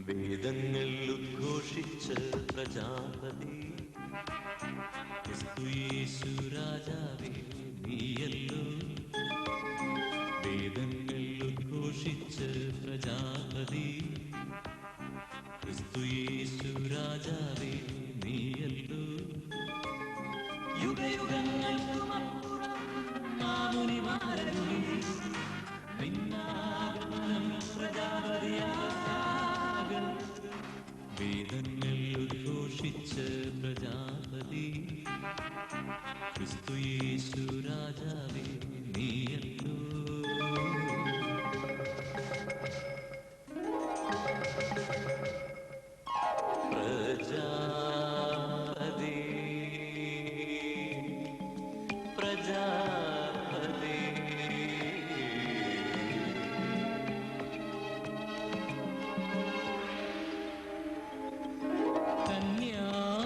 വേദങ്ങൾ ഉദ്ഘോഷിച്ച പ്രജാപതി ക്രിസ്തുയേശു രാജാവേ നീയല്ലോ. വേദങ്ങൾ ഉദ്ഘോഷിച്ച പ്രജാപതി ക്രിസ്തുയേശു രാജാവേ നീയല്ലോ. യുഗയുഗങ്ങൾക്കുമപ്പുറം മാമുനിമാരരുളി നിന്നാഗമനം പ്രജാപതിയാകും. വേദങ്ങൾ ഉദ്ഘോഷിച്ച പ്രജാപതി ക്രിസ്തുയേശു രാജാവേ നീയല്ലോ. പ്രജാപതി പ്രജാപതി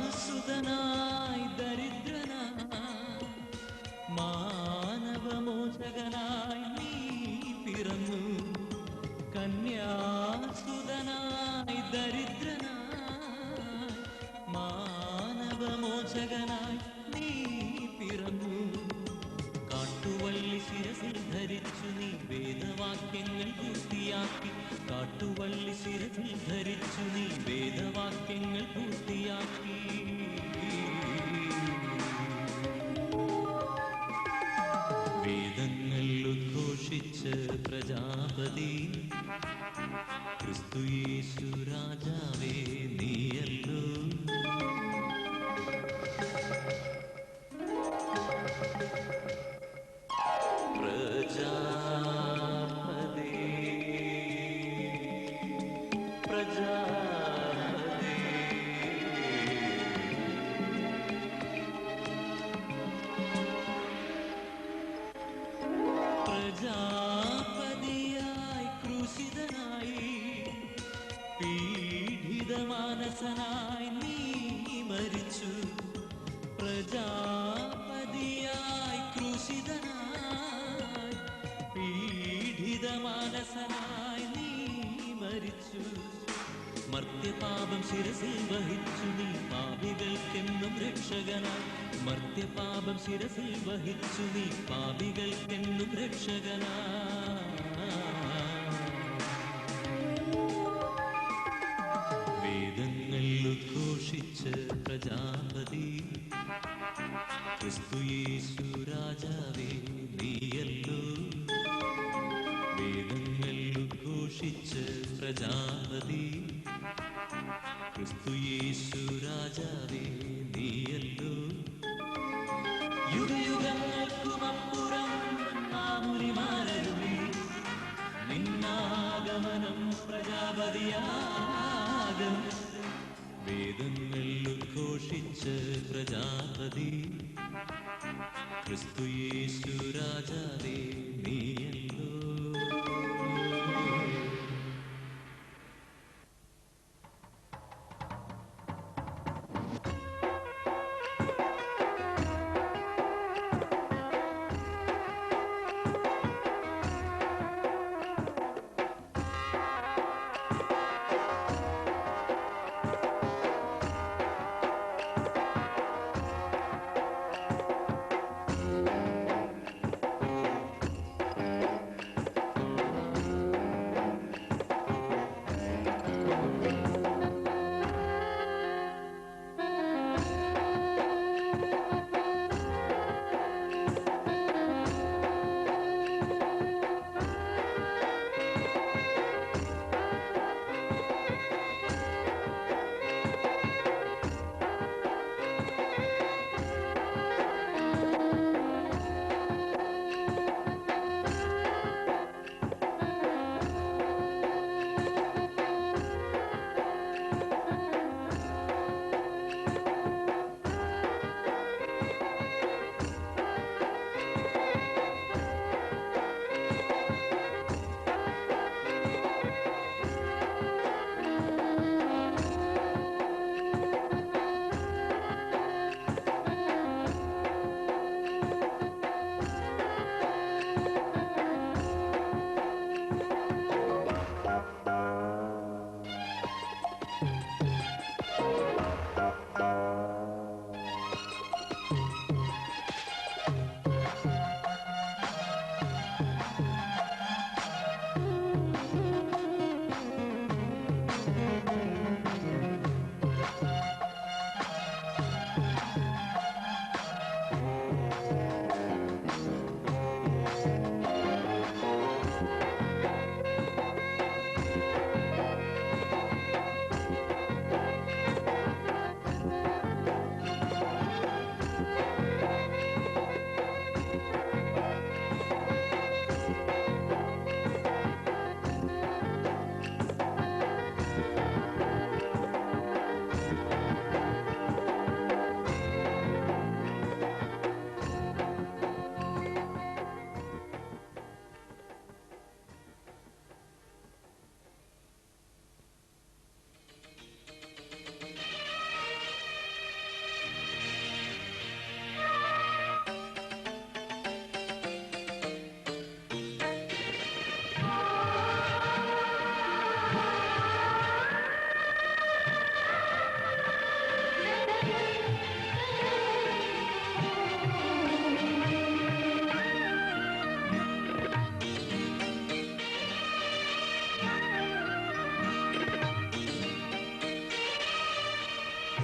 കന്യാസുതനായി ദരിദ്രനായി മാനവമോചകനായി നീ പിറന്നു. കന്യാസുതനായി ദരിദ്രനായി മാനവമോചകനായി നീ പിറന്നു. കാട്ടുവള്ളി ശിരസിൽ ധരിച്ചു നീ വേദവാക്യങ്ങൾ പൂർത്തിയാക്കി. കാട്ടുവള്ളി ശിരസിൽ ധരിച്ചു നീ വേദവാക്യങ്ങൾ പൂർത്തിയാക്കി. വേദങ്ങൾ ഉദ്ഘോഷിച്ച പ്രജാപതി ക്രിസ്തുയേശു രാജാവേ നീയല്ലോ. പ്രജാപതി പ്രജാപതി പ്രജാപതിയായി ക്രൂശിതനായി പീഡിതമാനസനായി നീ മരിച്ചു. പ്രജാപതിയായി ക്രൂശിതനായി പീഡിതമാനസനായി നീ മരിച്ചു. മർത്യപാപം ശിരസിൽ വഹിച്ചു നീ പാപികൾക്കെന്നും രക്ഷകനായി. മർത്യപാപം ശിരസിൽ വഹിച്ചു നീ പാപികൾക്കെന്നും രക്ഷകനായി. വേദങ്ങൾ ഉദ്ഘോഷിച്ച പ്രജാപതി ക്രിസ്തുയേശു രാജാവേ നീയല്ലോ. വേദങ്ങൾ ഉദ്ഘോഷിച്ച പ്രജാപതി ക്രിസ്തുയേശു രാജാവേ നീയല്ലോ. യുഗയുഗങ്ങൾക്കുമപ്പുറം മാമുനിമാരരുളി നിന്നാഗമനം പ്രജാപതിയാകും. വേദങ്ങൾ ഉദ്ഘോഷിച്ച പ്രജാപതി ക്രിസ്തുയേശു രാജാവേ നീയല്ലോ.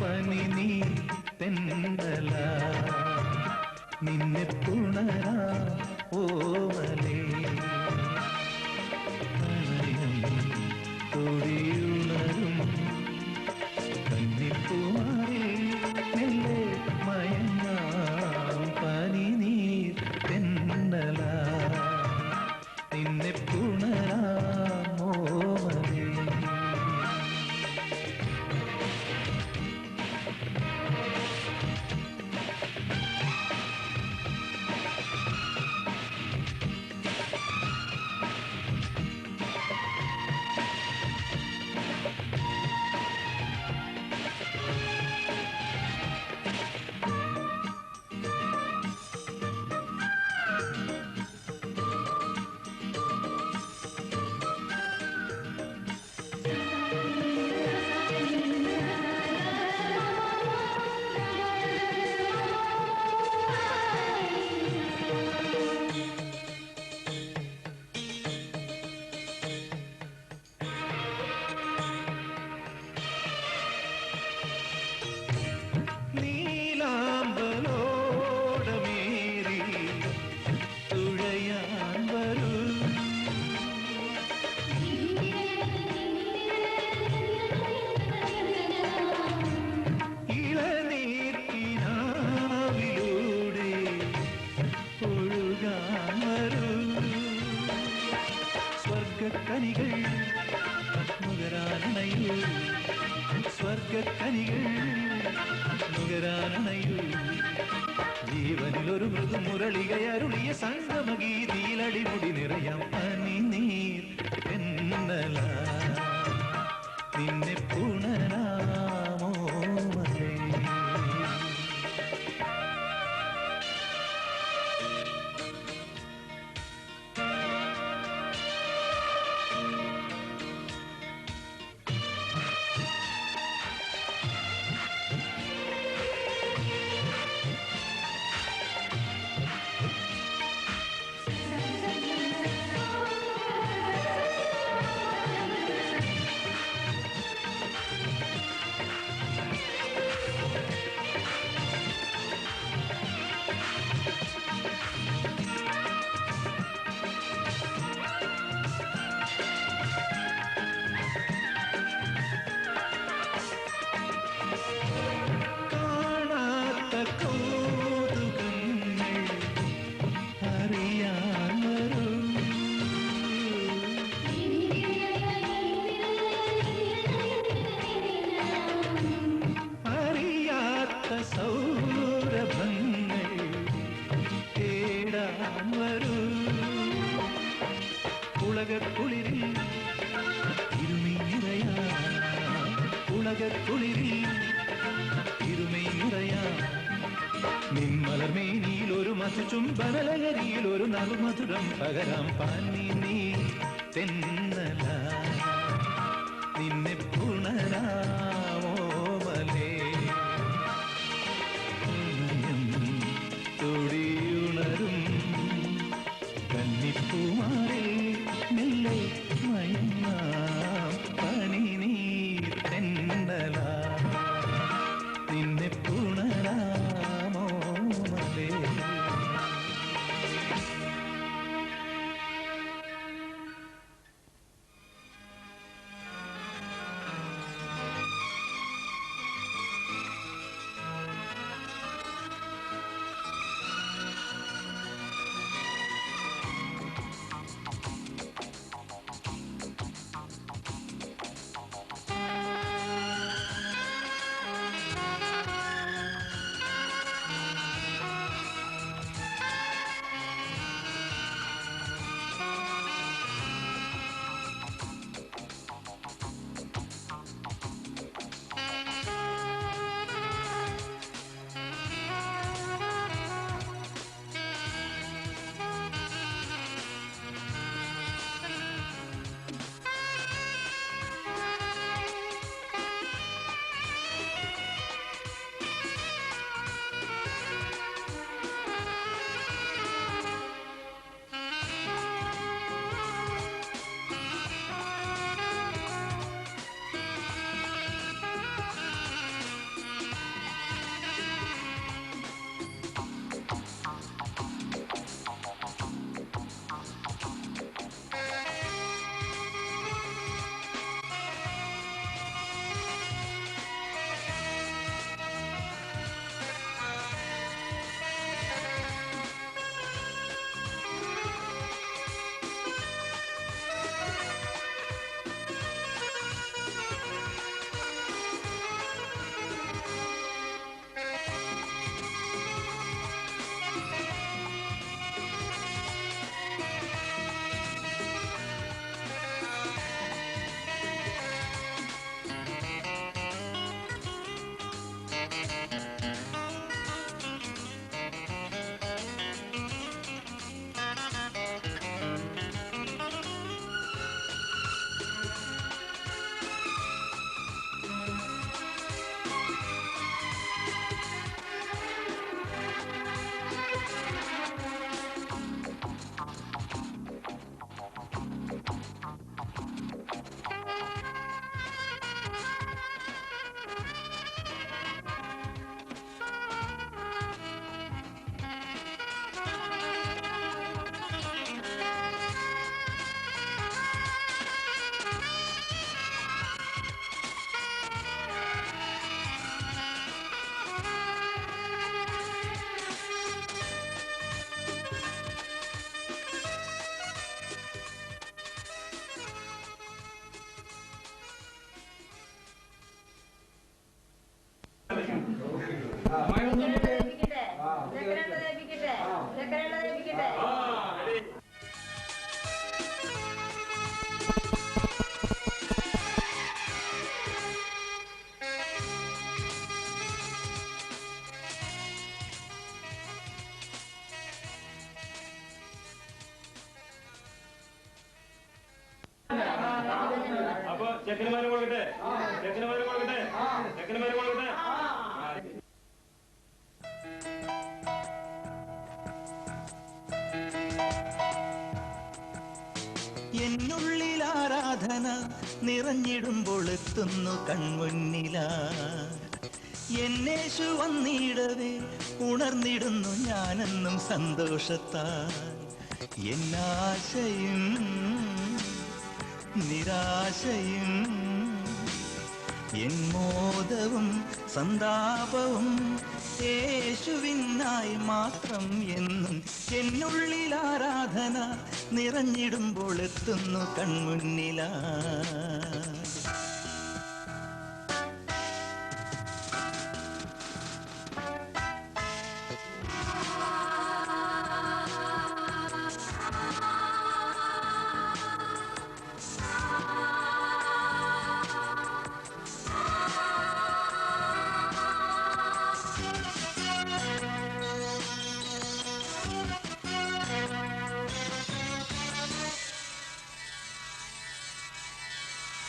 പനി നീ തെന്നല നിന്നെ പുണരാ ഓമലേ പ്രണയം തൊടിയുണരും കന്നിപ്പൂമാരിൽ മെല്ലെ മയങ്ങാം പനി നീർ തെന്നല നിന്നെ പുണരാം ഓമലേ സ്വർഗക്കനികൾ നുകരാനണയൂ സ്വർഗക്കനികൾ നുകരാനണയൂ ജീവനിലൊരു മൃദുമുരളികയരുളിയ സംഗമഗീതിയിലടിമുടി നിറയാം പനി നീർ എന്നല നിന്നെ പുണരാമോ മലേ സൗരഭങ്ങൾ തേടാൻ വരൂ ഉലകക്കുളിരിൽ ഇരുമൈ നിറയാ ഉലകക്കുളിരിൽ ഇരുമൈ നിറയാ നിന്മലർമേനിയിൽ ഒരു മധുചുംബനലഹരിയിൽ ഒരു നറുമധുരം പകരാം പനി നീ തെന്നല നിന്നെ പുണരാമോ മലേ തൊടിയുണരും കന്നിപ്പൂമാരിൽ മെല്ലെ മയങ്ങാം പനി നീർ തെന്നല നിന്നെ പുണരാമോ മലേ അപ്പൊ ചെക്കന്മാരും കൊടുക്കട്ടെ, ചെക്കന്മാരും കൊടുക്കട്ടെ, ചെക്കന്മാരും കൊടുക്കട്ടെ. എന്നുള്ളിൽ ആരാധന നിറഞ്ഞിടുമ്പോൾ എത്തുന്നു കൺമുന്നില. എന്നേശു വന്നിടവേ ഉണർന്നിടുന്നു ഞാനെന്നും സന്തോഷത്താൽ. എന്നാശയും നിരാശയും എൻ മോദവും സന്താപവും യേശുവിനായി മാത്രം എന്നും. എന്നുള്ളിൽ ആരാധന നിറഞ്ഞിടുമ്പോൾ എത്തുന്നു കൺമുന്നില.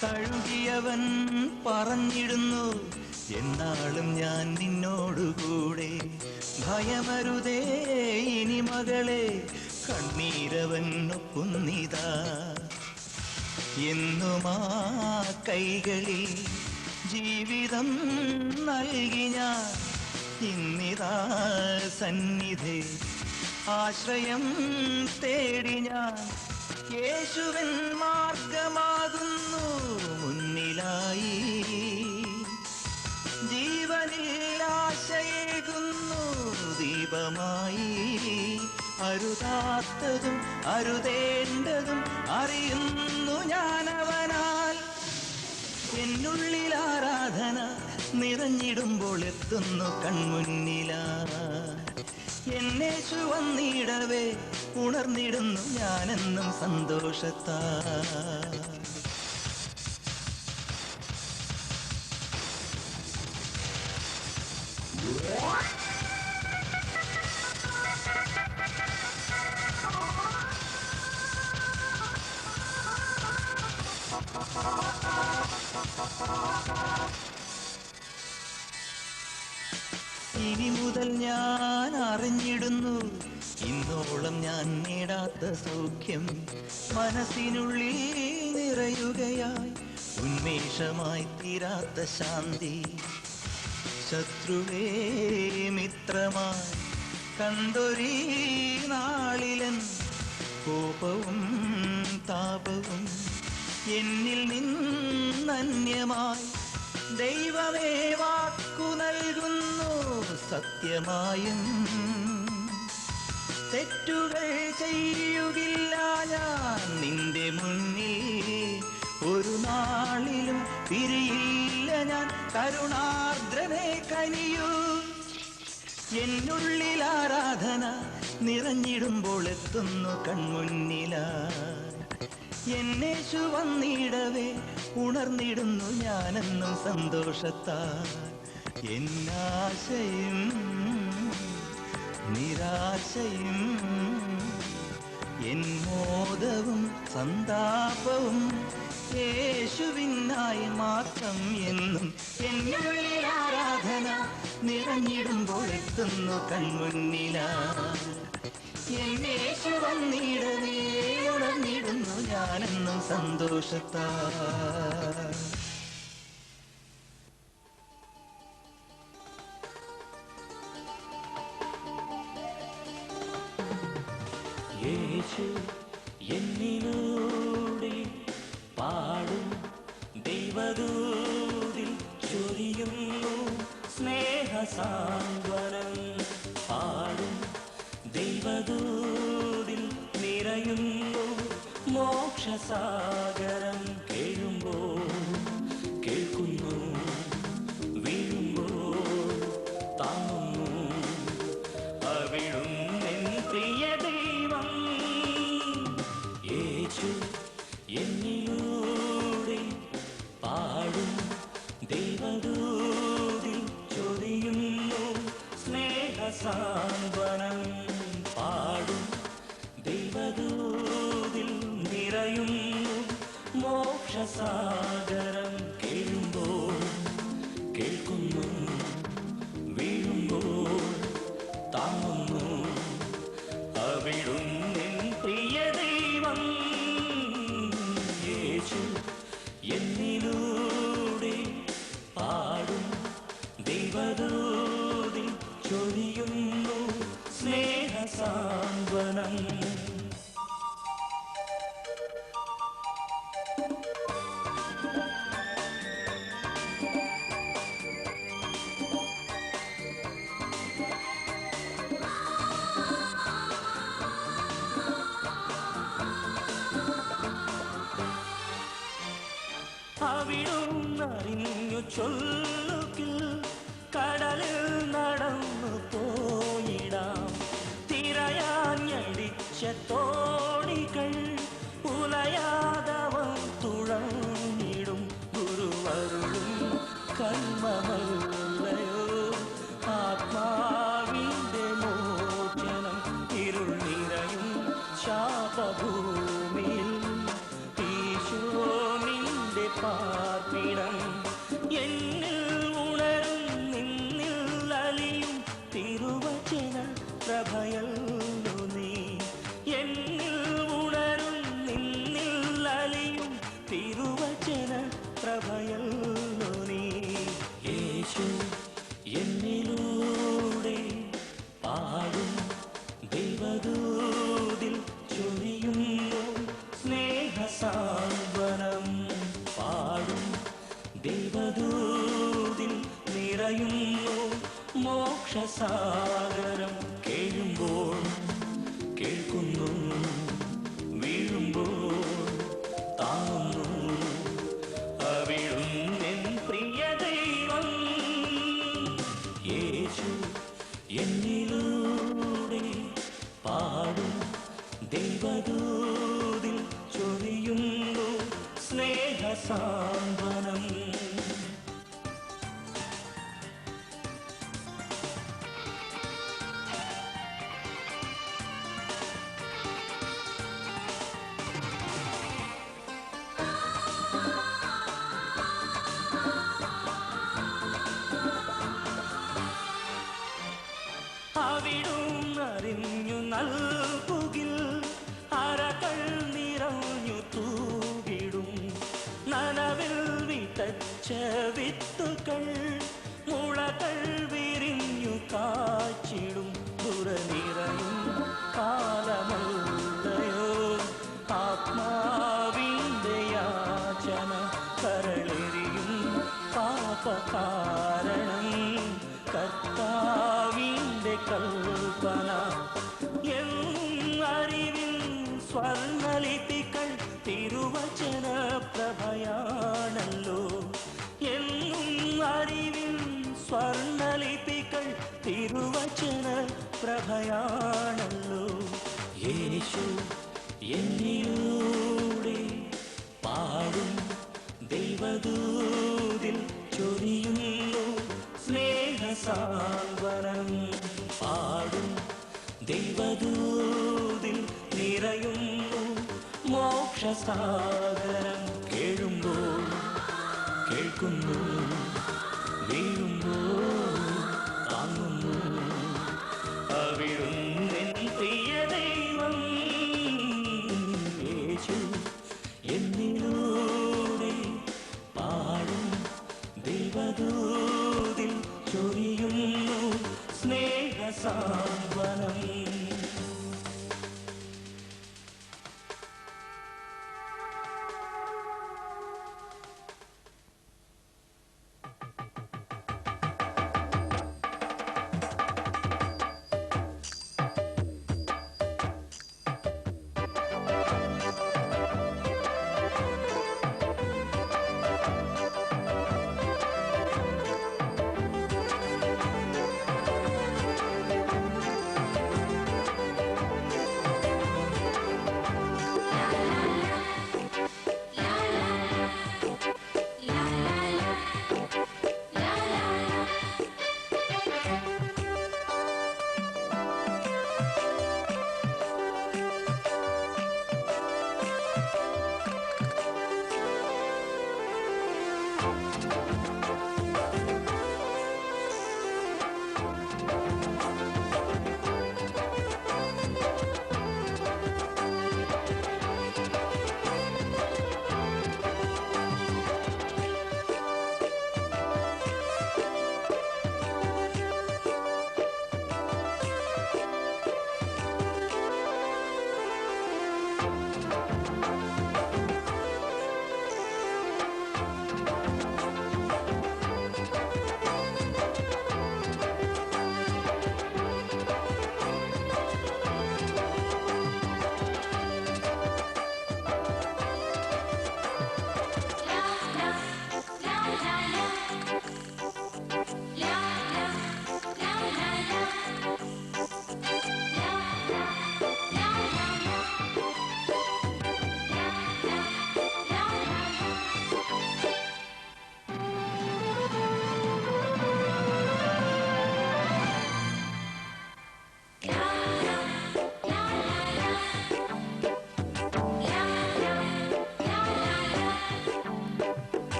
തഴുകിയവൻ പറഞ്ഞിടുന്നു എന്നാളും ഞാൻ നിന്നോടുകൂടെ. ഭയമരുതേ ഇനി മകളെ, കണ്ണീരവൻ ഒപ്പുന്നിതാ. എന്നുമാ കൈകളിൽ ജീവിതം നൽകി ഞാൻ ഇന്നിതാ സന്നിധി ആശ്രയം തേടി ഞാൻ. യേശുവൻ മാർഗമാകുന്നു മുന്നിലായി, ജീവനിൽ ആശയേകുന്നു ദീപമായി. അരുതാത്തതും അരുതേണ്ടതും അറിയുന്നു ഞാനവനാൽ. എന്നുള്ളിൽ ആരാധന നിറഞ്ഞിടുമ്പോൾ എത്തുന്നു കൺമുന്നില. എന്നേശു വന്നിടവേ ഉണർന്നിടുന്നു ഞാനെന്നും സന്തോഷത്താൽ. ഇനി മുതൽ ഞാൻ അറിഞ്ഞിടുന്നു ഇന്നോളം ഞാൻ നേടാത്ത സൗഖ്യം. മനസ്സിനുള്ളിൽ നിറയുകയായി ഉന്മേഷമായി തീരാത്ത ശാന്തി. ശത്രുവേ മിത്രമായി കണ്ടൊരീ നാളിലൻ കോപവും താപവും എന്നിൽ നിന്നന്യമായി. ദൈവമേ വാക്കു നൽകുന്നു സത്യമായും, തെറ്റുകൾ ചെയ്യുകില്ല ഞാൻ നിന്റെ മുന്നിൽ. ഒരു നാളിലും പിരിയില്ല ഞാൻ, കരുണാർദ്രമേ കനിയൂ. എന്നുള്ളിൽ ആരാധന നിറഞ്ഞിടുമ്പോൾ എത്തുന്നു കൺമുന്നില. എന്നേശു വന്നിടവേ ഉണർന്നിടുന്നു ഞാനെന്നും സന്തോഷത്താൽ. എന്നാശയും നിരാശയും എൻ മോദവും സന്താപവും യേശുവിനായി മാത്രം എന്നും. എന്നുള്ളിൽ ആരാധന നിറഞ്ഞിടുമ്പോൾ എത്തുന്നു കൺമുന്നില. എന്നേശു വന്നിടവേ ഉണർന്നിടുന്നു ഞാനെന്നും സന്തോഷത്താൽ. യേശു എന്നിലൂടെ പാടും ദൈവദൂതിൽ ചൊരിയുന്നു സ്നേഹസാന്ത്വനം. പാടും ദൈവദൂതിൽ നിറയുന്നു മോക്ഷസാഗരം. കേഴുമ്പോൾ കേൾക്കുന്നു, വീഴുമ്പോൾ താങ്ങുന്നു അവിടുന്നെൻ പ്രിയ ദൈവം. യേശു എന്നിലൂടെ പാടും ദൈവദൂതിൽ ചൊരിയുന്നു സ്നേഹസാന്ത്വനം. പാടും ദൈവദൂതിൽ നിറയുന്നു മോക്ഷസാഗരം. അവിടുന്നറിഞ്ഞു ചൊല്ലുകിൽ കടലിൽ നടന്നു പോയിടാം. തിരയാഞ്ഞടിച്ച തോണികൾ ഉലയാതവൻ തുഴഞ്ഞിടും. ഗുരുവരുളും കർമ്മമല്ലയോ ആത്മാവിൻ്റെ മോചനം. ഇരുൾ നിറയും ശാപഭൂമിയിൽ ഈശോ നിന്റെ പാർപ്പിടം. എന്നിൽ ഉണരും നിന്നിൽ അലിയും തിരുവചന പ്രഭയല്ലോ നീ. എന്നിൽ ഉണരും നിന്നിൽ അലിയും തിരുവചന പ്രഭയല്ലോ നീ. യേശു എന്നിലൂടെ പാടും ദൈവദൂതിൽ ചൊരിയുന്നു സ്നേഹസാന്ത്വനം. പാടും ദൈവദൂതിൽ നിറയുന്നു മോക്ഷസാഗരം. കേഴുമ്പോൾ കേൾക്കുന്നു, വീഴുമ്പോൾ താങ്ങുന്നു. അവിടുന്നെൻ പ്രിയ ദൈവം യേശു എന്നിലൂടെ പാടും ദൈവദൂതിൽ ചൊരിയുന്നു സ്നേഹസാന്ത്വനം. അവിടുന്നറിഞ്ഞു നൽകുകിൽ അരകൾ നിറഞ്ഞു തൂകിടും. നനവിൽ വിതച്ച വിത്തുകൾ മുളകൾ വിരിഞ്ഞു കാച്ചിടും. ദുരനിറയും കാലമല്ലയോ ആത്മാവിൻ്റെ യാചന. കരളെറിയും പാപകാരണം കർത്താവിൻ്റെ കൽപ്പന. എന്നും അറിവിൻ സ്വർണ്ണലിപികൾ തിരുവചന പ്രഭയാണല്ലോ. എന്നും അറിവിൻ സ്വർണ്ണലിപികൾ തിരുവചന പ്രഭയാണല്ലോ. യേശു എന്നിലൂടെ പാടും ദൈവദൂതിൽ ചൊരിയുന്നു സ്നേഹസാന്ത്വനം. പാടും ദൈവദൂതിൽ നിറയുന്നു മോക്ഷസാഗരം. കേഴുമ്പോൾ കേൾക്കുന്നു, വീഴുമ്പോൾ താങ്ങുന്നു. അവിടുന്നെൻ പ്രിയ ദൈവം യേശു എന്നിലൂടെ പാടും ദൈവദൂതിൽ ചൊരിയുന്നു സ്നേഹസാന്ത്വനം.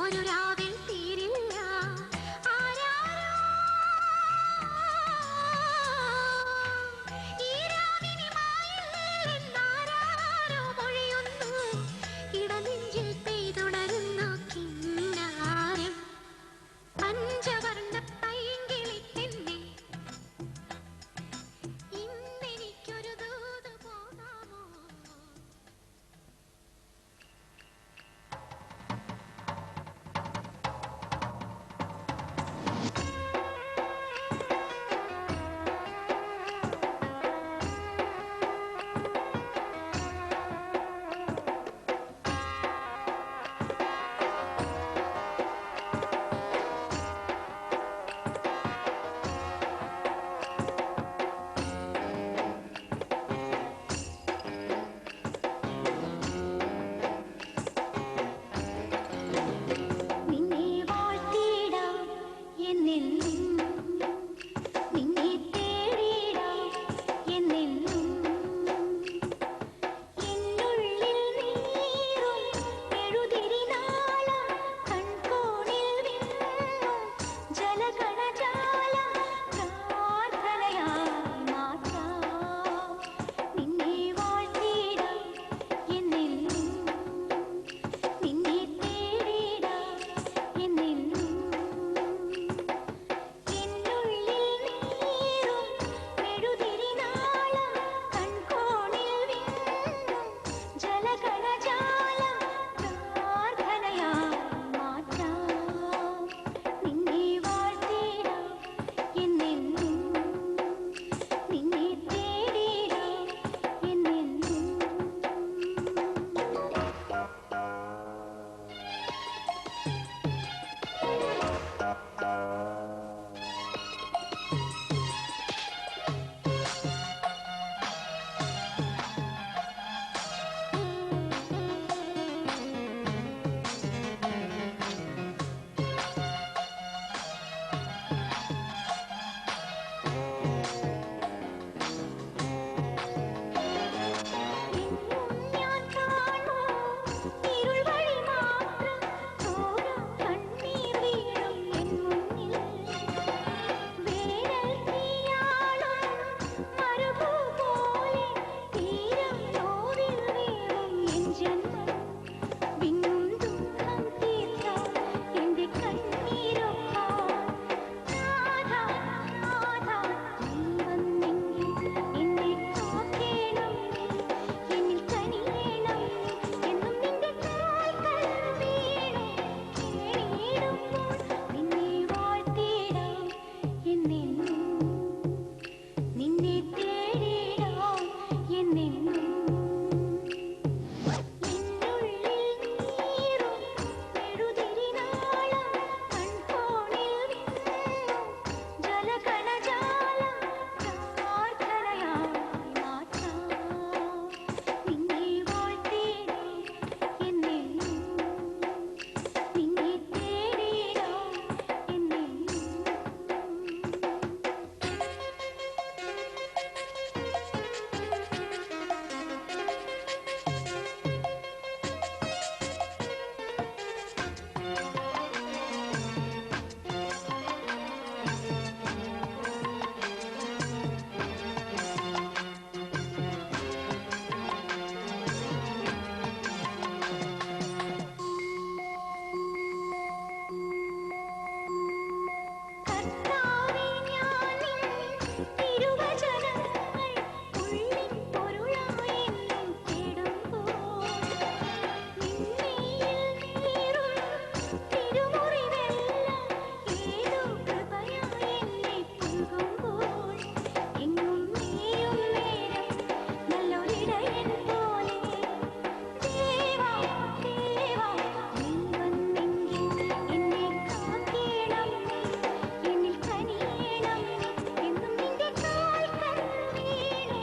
ഒരു രാവിൽ തീരില്ല ആരാരോ ഈ രാവിനി മായില്ലെന്നാരാരോ മൊഴിയുന്നു ഇടനെഞ്ചിൽ പെയ്തുണരുന്നു കിന്നാരം പഞ്ചവർണ്ണ പൈങ്കിളി പെണ്ണെ ഇന്നെനിക്കൊരു ദൂത് പോകാമോ നിന്നെ വാഴ്ത്തിടാം എന്നെന്നും നിന്നെ തേടിടാം എന്നെന്നും എന്നുള്ളിൽ നീറും മെഴുതിരിനാളം കൺകോണിൽ വിങ്ങും ജലകണജാലം പ്രാർത്ഥനയായി മാറ്റാം നിന്നെ വാഴ്ത്തിടാം എന്നെന്നും നിന്നെ തേടിടാം എന്നെന്നും എന്നുള്ളിൽ നീറും മെഴുതിരിനാളം കൺകോണിൽ വിങ്ങും ജലകണജാലം പ്രാർത്ഥനയായി മാറ്റാം നിന്നെ വാഴ്ത്തിടാം എന്നെന്നും നിന്നെ തേടിടാം എന്നെന്നും ഞാൻ കാണൂ ഇരുൾ വഴി മാത്രം തോരാ കണ്ണീർ വീഴും എൻ മുന്നിൽ വേനൽ തീയാളും മരുഭൂ പോലെ തീരം നോവിൽ വീഴും എൻ ജന്മം വിങ്ങും ദുഃഖം തീർക്കാൻ എന്റെ കണ്ണീരൊപ്പാൻ നാഥാ നാഥാ നീ വന്നെങ്കിൽ എന്നെ കാക്കേണം എന്നിൽ കനിയേണം എന്നും നിന്റെ കാൽക്കൽ വീണു കേണിയിടുമ്പോൾ നിന്നെ വാഴ്ത്തിടാം എന്നെന്നും നിന്നെ തേടിടാം എന്നെന്നും എന്നുള്ളിൽ നീറും മെഴുതിരിനാളം കൺകോണിൽ വിങ്ങും ജലകണജാലം പ്രാർത്ഥനയായി മാറ്റാം നിന്നെ വാഴ്ത്തിടാം എന്നെന്നും നിന്നെ തേടിടാം എന്നെന്നും കർത്താവേ ഞാൻ തിരുവചനങ്ങൾ ഉള്ളിൻ പൊരുളായി എന്നും തേടുമ്പോൾ നിന്നെയിൽ നീറും തിരുമുറിവെല്ലാം ഏതോ കൃപയായി എന്നെ പുൽകുമ്പോൾ എങ്ങും നീയും നേരം നല്ലൊരിടയൻ പോലെ ദേവാ ദേവാ നീ വന്നെങ്കിൽ എന്നെ കാക്കേണം എന്നിൽ കനിയേണം എന്നും നിന്റെ കാൽക്കൽ വീണു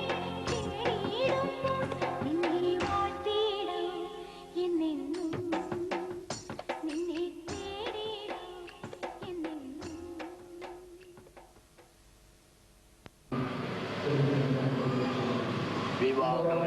കേണിയിടുമ്പോൾ നിന്നെ വാഴ്ത്തിടാം എന്നെന്നും നിന്നെ തേടിടാം എന്നെന്നും വിവാഹം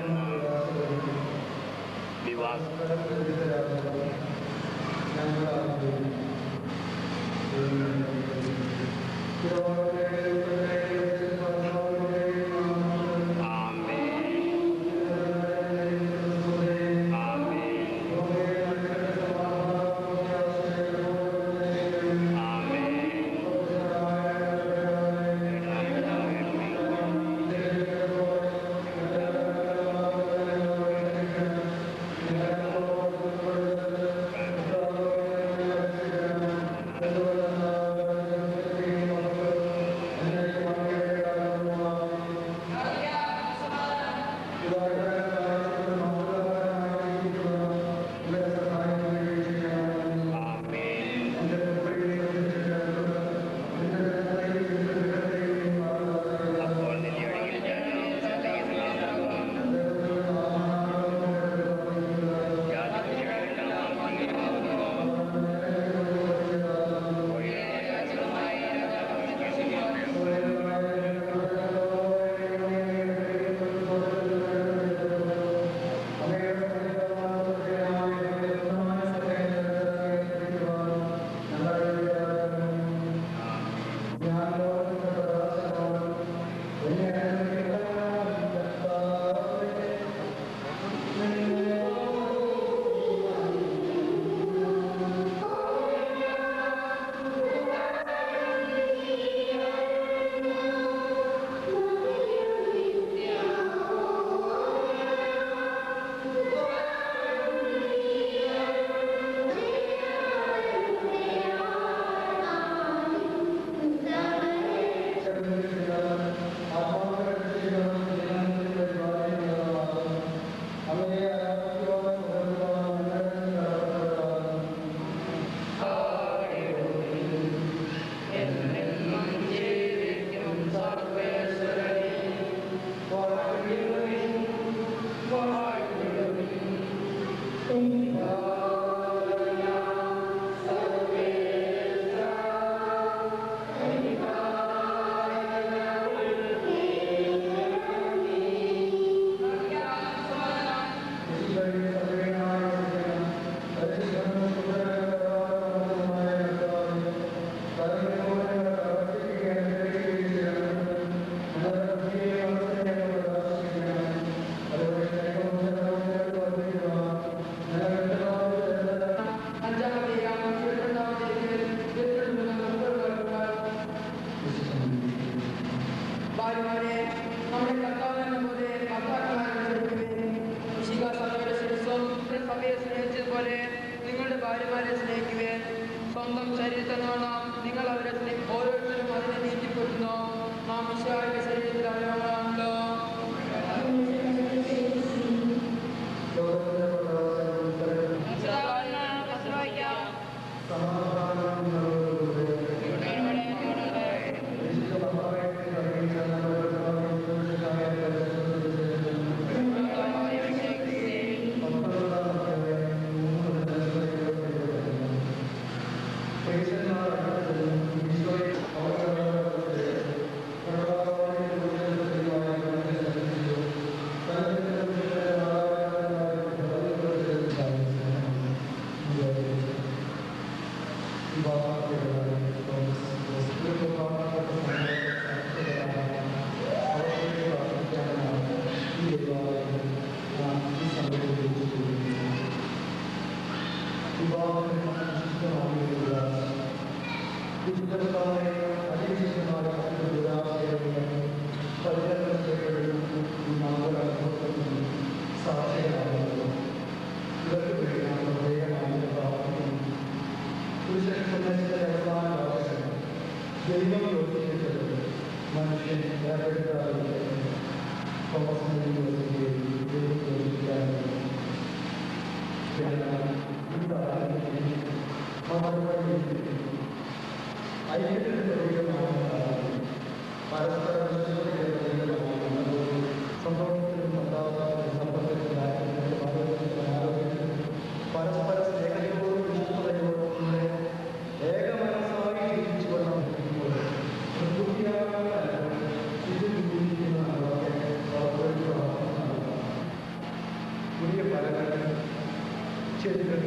ചെടികൾ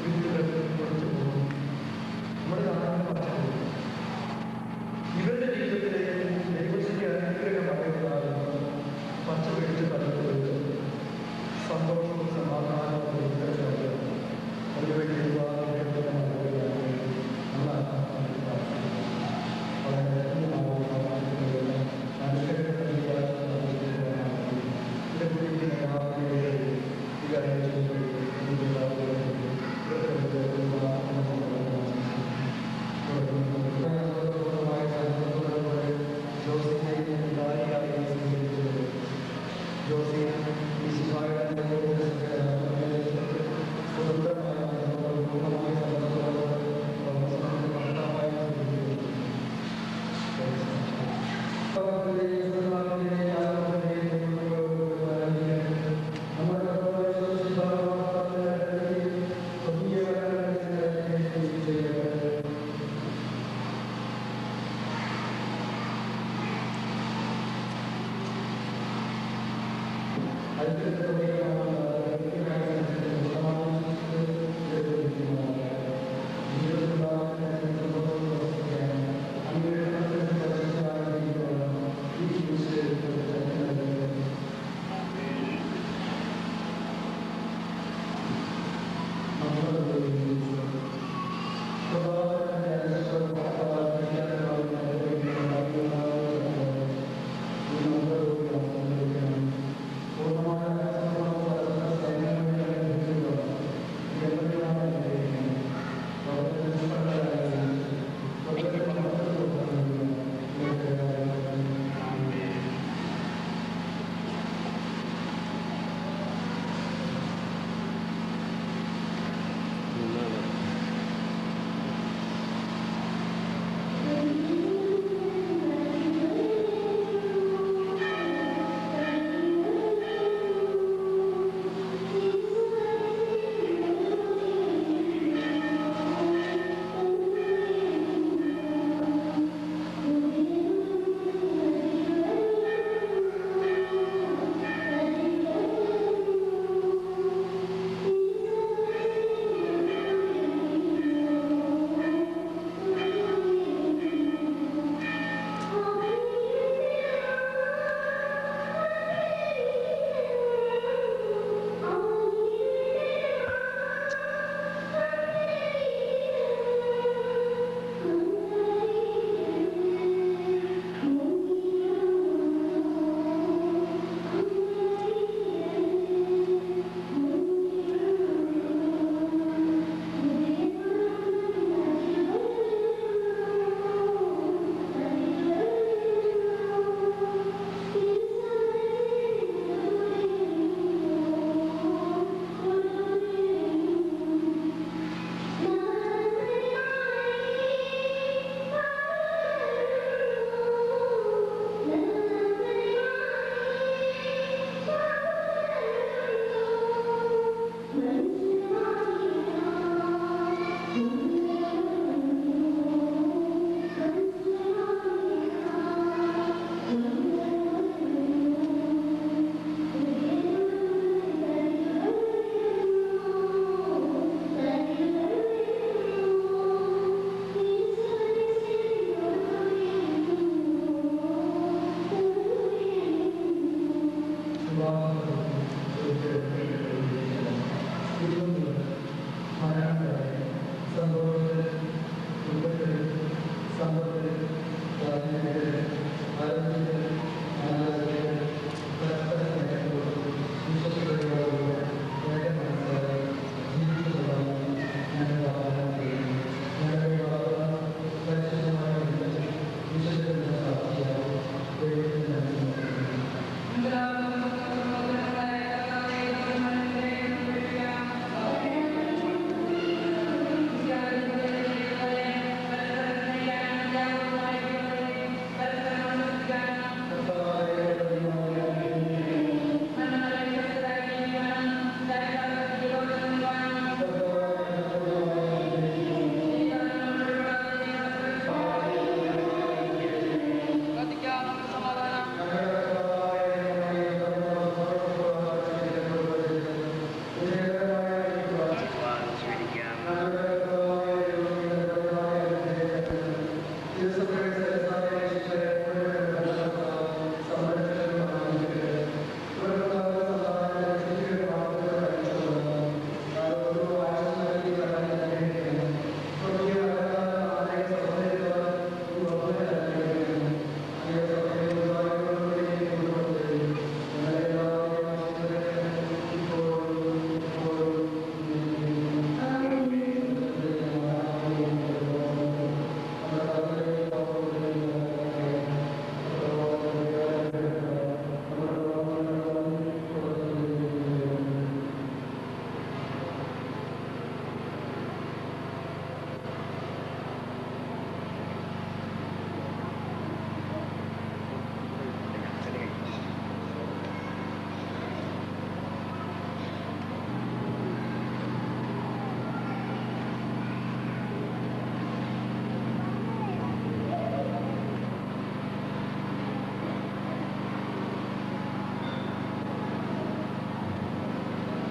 വിത്തുകൾ കുറച്ചു പോകും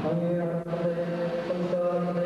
അങ്ങേ സംസാരം